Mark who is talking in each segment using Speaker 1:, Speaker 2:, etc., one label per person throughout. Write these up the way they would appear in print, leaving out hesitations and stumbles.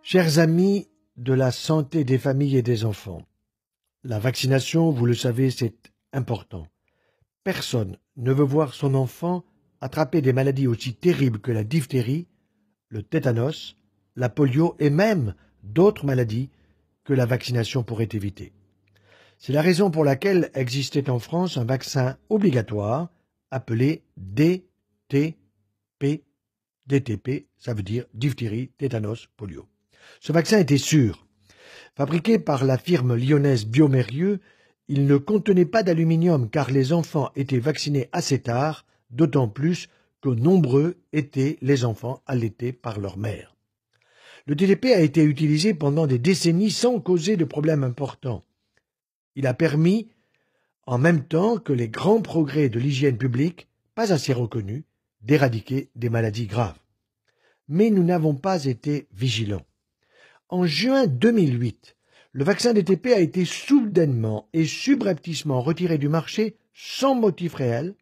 Speaker 1: Chers amis de la santé des familles et des enfants, la vaccination, vous le savez, c'est important. Personne ne veut voir son enfant attraper des maladies aussi terribles que la diphtérie, le tétanos, la polio et même d'autres maladies que la vaccination pourrait éviter. C'est la raison pour laquelle existait en France un vaccin obligatoire appelé DTP. DTP, ça veut dire diphtérie, tétanos, polio. Ce vaccin était sûr. Fabriqué par la firme lyonnaise Biomérieux, il ne contenait pas d'aluminium car les enfants étaient vaccinés assez tard, d'autant plus que nombreux étaient les enfants allaités par leur mère. Le DTP a été utilisé pendant des décennies sans causer de problèmes importants. Il a permis, en même temps que les grands progrès de l'hygiène publique, pas assez reconnus, d'éradiquer des maladies graves. Mais nous n'avons pas été vigilants. En juin 2008, le vaccin DTP a été soudainement et subrepticement retiré du marché sans motif réel,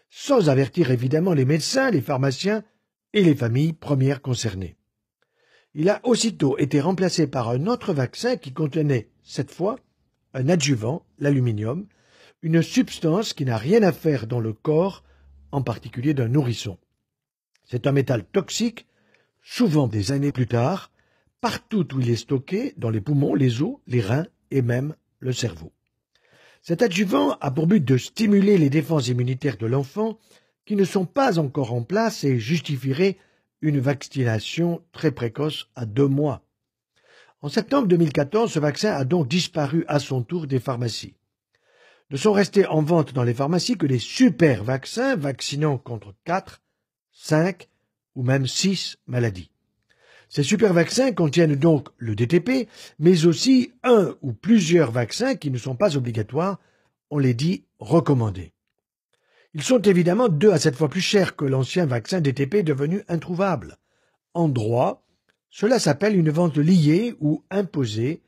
Speaker 1: sans avertir évidemment les médecins, les pharmaciens et les familles premières concernées. Il a aussitôt été remplacé par un autre vaccin qui contenait, cette fois, un adjuvant, l'aluminium, une substance qui n'a rien à faire dans le corps, en particulier d'un nourrisson. C'est un métal toxique, souvent des années plus tard, partout où il est stocké, dans les poumons, les os, les reins et même le cerveau. Cet adjuvant a pour but de stimuler les défenses immunitaires de l'enfant qui ne sont pas encore en place et justifierait une vaccination très précoce à 2 mois. En septembre 2014, ce vaccin a donc disparu à son tour des pharmacies. Ne sont restés en vente dans les pharmacies que des super vaccins vaccinant contre 4, 5 ou même 6 maladies. Ces super vaccins contiennent donc le DTP, mais aussi un ou plusieurs vaccins qui ne sont pas obligatoires, on les dit recommandés. Ils sont évidemment 2 à 7 fois plus chers que l'ancien vaccin DTP devenu introuvable. En droit, cela s'appelle une vente liée ou imposée,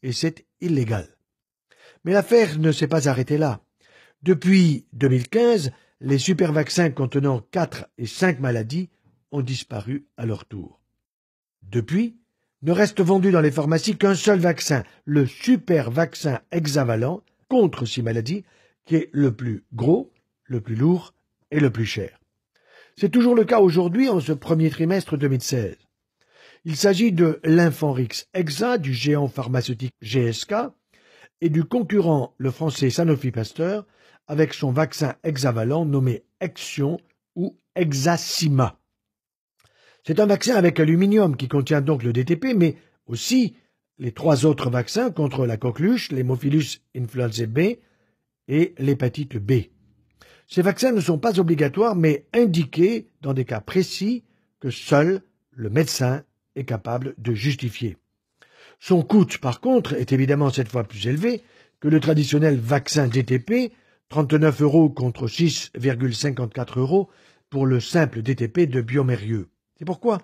Speaker 1: et c'est illégal. Mais l'affaire ne s'est pas arrêtée là. Depuis 2015, les super vaccins contenant 4 et 5 maladies ont disparu à leur tour. Depuis, ne reste vendu dans les pharmacies qu'un seul vaccin, le super vaccin hexavalent contre 6 maladies, qui est le plus gros, le plus lourd et le plus cher. C'est toujours le cas aujourd'hui en ce premier trimestre 2016. Il s'agit de l'Infanrix Hexa du géant pharmaceutique GSK et du concurrent le français Sanofi Pasteur avec son vaccin hexavalent nommé Hexion ou Hexacima. C'est un vaccin avec aluminium qui contient donc le DTP, mais aussi les 3 autres vaccins contre la coqueluche, l'hémophilus influenzae B et l'hépatite B. Ces vaccins ne sont pas obligatoires, mais indiqués dans des cas précis que seul le médecin est capable de justifier. Son coût, par contre, est évidemment cette fois plus élevé que le traditionnel vaccin DTP, 39 € contre 6,54 € pour le simple DTP de Biomérieux. C'est pourquoi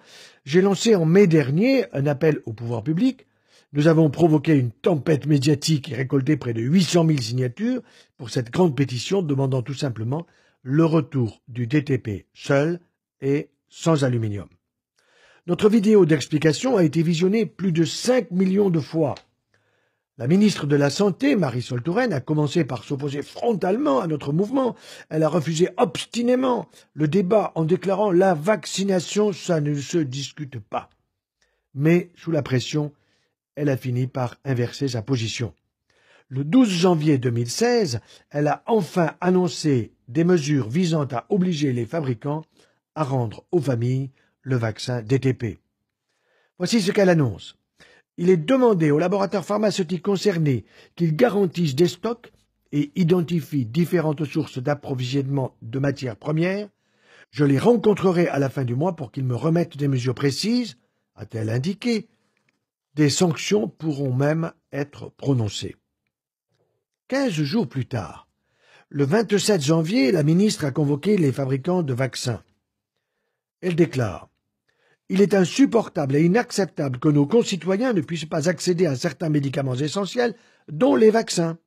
Speaker 1: j'ai lancé en mai dernier un appel au pouvoir public. Nous avons provoqué une tempête médiatique et récolté près de 800 000 signatures pour cette grande pétition demandant tout simplement le retour du DTP seul et sans aluminium. Notre vidéo d'explication a été visionnée plus de 5 millions de fois. La ministre de la Santé, Marisol Touraine, a commencé par s'opposer frontalement à notre mouvement. Elle a refusé obstinément le débat en déclarant « la vaccination, ça ne se discute pas ». Mais, sous la pression, elle a fini par inverser sa position. Le 12 janvier 2016, elle a enfin annoncé des mesures visant à obliger les fabricants à rendre aux familles le vaccin DTP. Voici ce qu'elle annonce. Il est demandé aux laboratoires pharmaceutiques concernés qu'ils garantissent des stocks et identifient différentes sources d'approvisionnement de matières premières. Je les rencontrerai à la fin du mois pour qu'ils me remettent des mesures précises, a-t-elle indiqué. Des sanctions pourront même être prononcées. 15 jours plus tard, le 27 janvier, la ministre a convoqué les fabricants de vaccins. Elle déclare « Il est insupportable et inacceptable que nos concitoyens ne puissent pas accéder à certains médicaments essentiels, dont les vaccins. »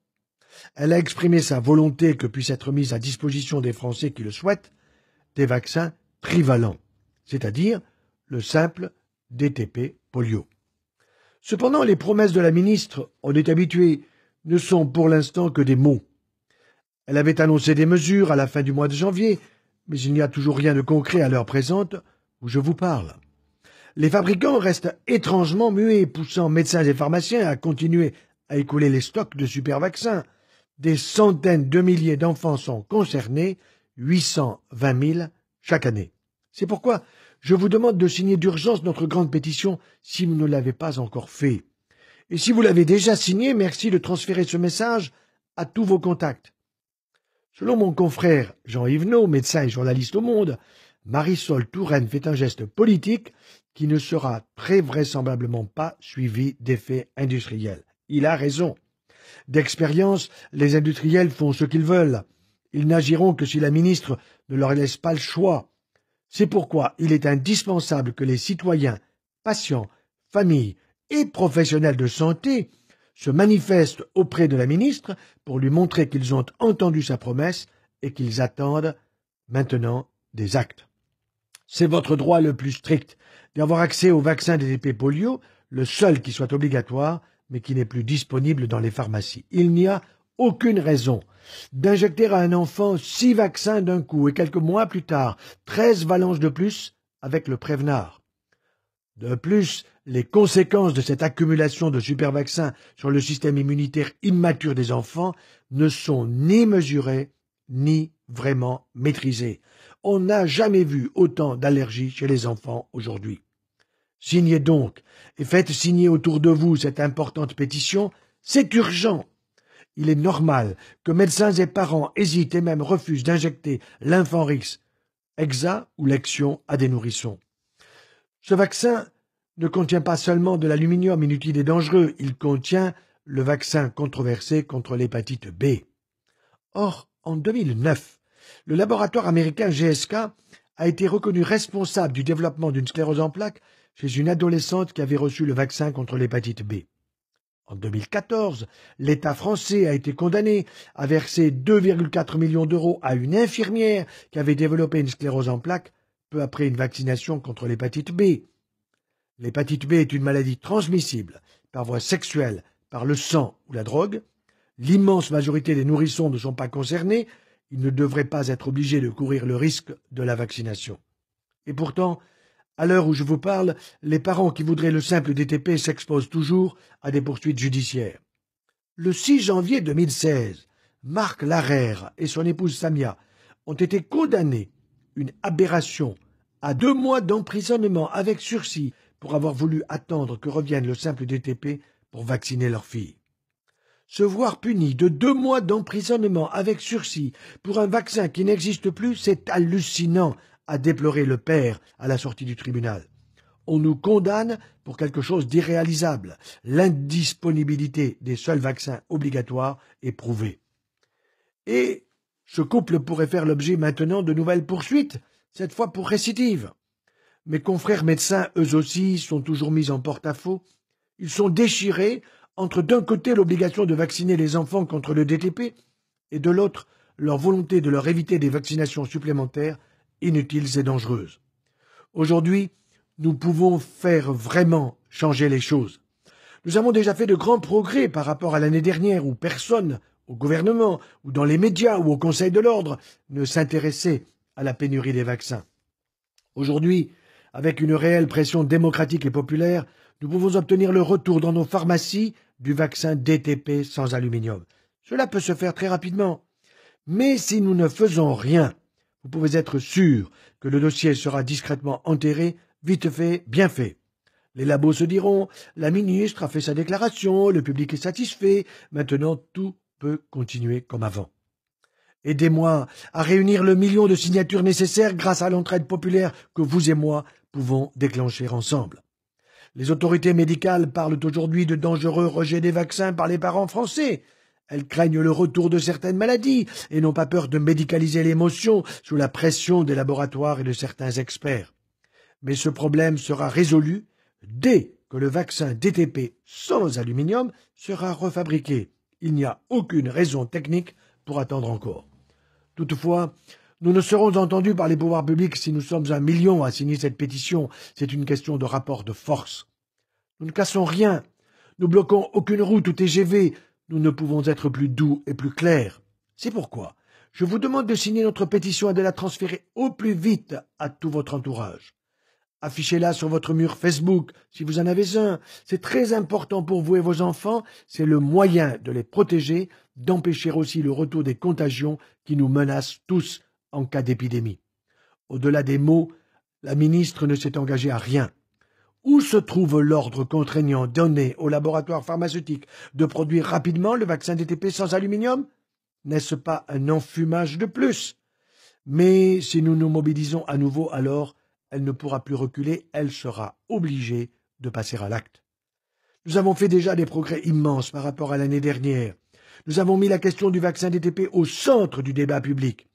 Speaker 1: Elle a exprimé sa volonté que puissent être mis à disposition des Français qui le souhaitent des vaccins trivalents, c'est-à-dire le simple DTP polio. Cependant, les promesses de la ministre, on est habitué, ne sont pour l'instant que des mots. Elle avait annoncé des mesures à la fin du mois de janvier, mais il n'y a toujours rien de concret à l'heure présente où je vous parle. Les fabricants restent étrangement muets, poussant médecins et pharmaciens à continuer à écouler les stocks de super-vaccins. Des centaines de milliers d'enfants sont concernés, 820 000 chaque année. C'est pourquoi je vous demande de signer d'urgence notre grande pétition si vous ne l'avez pas encore fait. Et si vous l'avez déjà signé, merci de transférer ce message à tous vos contacts. Selon mon confrère Jean Yvenot, médecin et journaliste au Monde, Marisol Touraine fait un geste politique qui ne sera très vraisemblablement pas suivi d'effets industriels. Il a raison. D'expérience, les industriels font ce qu'ils veulent. Ils n'agiront que si la ministre ne leur laisse pas le choix. C'est pourquoi il est indispensable que les citoyens, patients, familles et professionnels de santé se manifestent auprès de la ministre pour lui montrer qu'ils ont entendu sa promesse et qu'ils attendent maintenant des actes. C'est votre droit le plus strict d'avoir accès au vaccin DTP polio, le seul qui soit obligatoire, mais qui n'est plus disponible dans les pharmacies. Il n'y a aucune raison d'injecter à un enfant 6 vaccins d'un coup et quelques mois plus tard, 13 valences de plus avec le Prevnar. De plus, les conséquences de cette accumulation de supervaccins sur le système immunitaire immature des enfants ne sont ni mesurées ni vraiment maîtrisées. On n'a jamais vu autant d'allergies chez les enfants aujourd'hui. Signez donc et faites signer autour de vous cette importante pétition. C'est urgent. Il est normal que médecins et parents hésitent et même refusent d'injecter l'Infanrix, Hexa ou Lexion à des nourrissons. Ce vaccin ne contient pas seulement de l'aluminium inutile et dangereux, il contient le vaccin controversé contre l'hépatite B. Or, en 2009, le laboratoire américain GSK a été reconnu responsable du développement d'une sclérose en plaques chez une adolescente qui avait reçu le vaccin contre l'hépatite B. En 2014, l'État français a été condamné à verser 2,4 millions d'euros à une infirmière qui avait développé une sclérose en plaques peu après une vaccination contre l'hépatite B. L'hépatite B est une maladie transmissible par voie sexuelle, par le sang ou la drogue. L'immense majorité des nourrissons ne sont pas concernés. Ils ne devraient pas être obligés de courir le risque de la vaccination. Et pourtant, à l'heure où je vous parle, les parents qui voudraient le simple DTP s'exposent toujours à des poursuites judiciaires. Le 6 janvier 2016, Marc Larère et son épouse Samia ont été condamnés, une aberration, à 2 mois d'emprisonnement avec sursis pour avoir voulu attendre que revienne le simple DTP pour vacciner leur fille. Se voir puni de 2 mois d'emprisonnement avec sursis pour un vaccin qui n'existe plus, c'est hallucinant, a déploré le père à la sortie du tribunal. On nous condamne pour quelque chose d'irréalisable. L'indisponibilité des seuls vaccins obligatoires est prouvée. Et ce couple pourrait faire l'objet maintenant de nouvelles poursuites, cette fois pour récidive. Mes confrères médecins, eux aussi, sont toujours mis en porte-à-faux. Ils sont déchirés entre d'un côté l'obligation de vacciner les enfants contre le DTP et de l'autre leur volonté de leur éviter des vaccinations supplémentaires inutiles et dangereuses. Aujourd'hui, nous pouvons faire vraiment changer les choses. Nous avons déjà fait de grands progrès par rapport à l'année dernière où personne, au gouvernement, ou dans les médias, ou au Conseil de l'ordre, ne s'intéressait à la pénurie des vaccins. Aujourd'hui, avec une réelle pression démocratique et populaire, nous pouvons obtenir le retour dans nos pharmacies du vaccin DTP sans aluminium. Cela peut se faire très rapidement. Mais si nous ne faisons rien, vous pouvez être sûr que le dossier sera discrètement enterré, vite fait, bien fait. Les labos se diront, la ministre a fait sa déclaration, le public est satisfait, maintenant tout peut continuer comme avant. Aidez-moi à réunir le million de signatures nécessaires grâce à l'entraide populaire que vous et moi pouvons déclencher ensemble. Les autorités médicales parlent aujourd'hui de dangereux rejets des vaccins par les parents français. Elles craignent le retour de certaines maladies et n'ont pas peur de médicaliser l'émotion sous la pression des laboratoires et de certains experts. Mais ce problème sera résolu dès que le vaccin DTP sans aluminium sera refabriqué. Il n'y a aucune raison technique pour attendre encore. Toutefois, nous ne serons entendus par les pouvoirs publics si nous sommes 1 million à signer cette pétition. C'est une question de rapport de force. Nous ne cassons rien. Nous bloquons aucune route ou TGV. Nous ne pouvons être plus doux et plus clairs. C'est pourquoi je vous demande de signer notre pétition et de la transférer au plus vite à tout votre entourage. Affichez-la sur votre mur Facebook, si vous en avez un. C'est très important pour vous et vos enfants. C'est le moyen de les protéger, d'empêcher aussi le retour des contagions qui nous menacent tous en cas d'épidémie. Au-delà des mots, la ministre ne s'est engagée à rien. Où se trouve l'ordre contraignant donné aux laboratoires pharmaceutiques de produire rapidement le vaccin DTP sans aluminium? N'est-ce pas un enfumage de plus? Mais si nous nous mobilisons à nouveau, alors elle ne pourra plus reculer, elle sera obligée de passer à l'acte. Nous avons fait déjà des progrès immenses par rapport à l'année dernière. Nous avons mis la question du vaccin DTP au centre du débat public.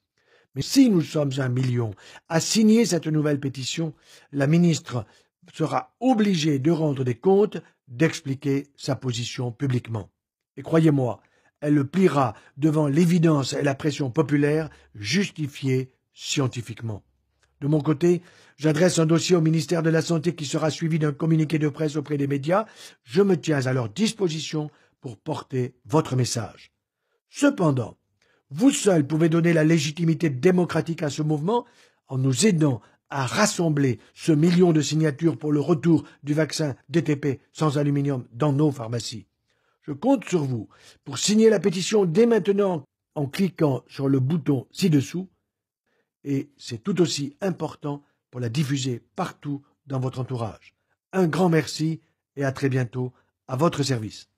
Speaker 1: Mais si nous sommes 1 million à signer cette nouvelle pétition, la ministre sera obligée de rendre des comptes, d'expliquer sa position publiquement. Et croyez-moi, elle le pliera devant l'évidence et la pression populaire justifiée scientifiquement. De mon côté, j'adresse un dossier au ministère de la Santé qui sera suivi d'un communiqué de presse auprès des médias. Je me tiens à leur disposition pour porter votre message. Cependant, vous seuls pouvez donner la légitimité démocratique à ce mouvement en nous aidant à rassembler ce million de signatures pour le retour du vaccin DTP sans aluminium dans nos pharmacies. Je compte sur vous pour signer la pétition dès maintenant en cliquant sur le bouton ci-dessous. Et c'est tout aussi important pour la diffuser partout dans votre entourage. Un grand merci et à très bientôt à votre service.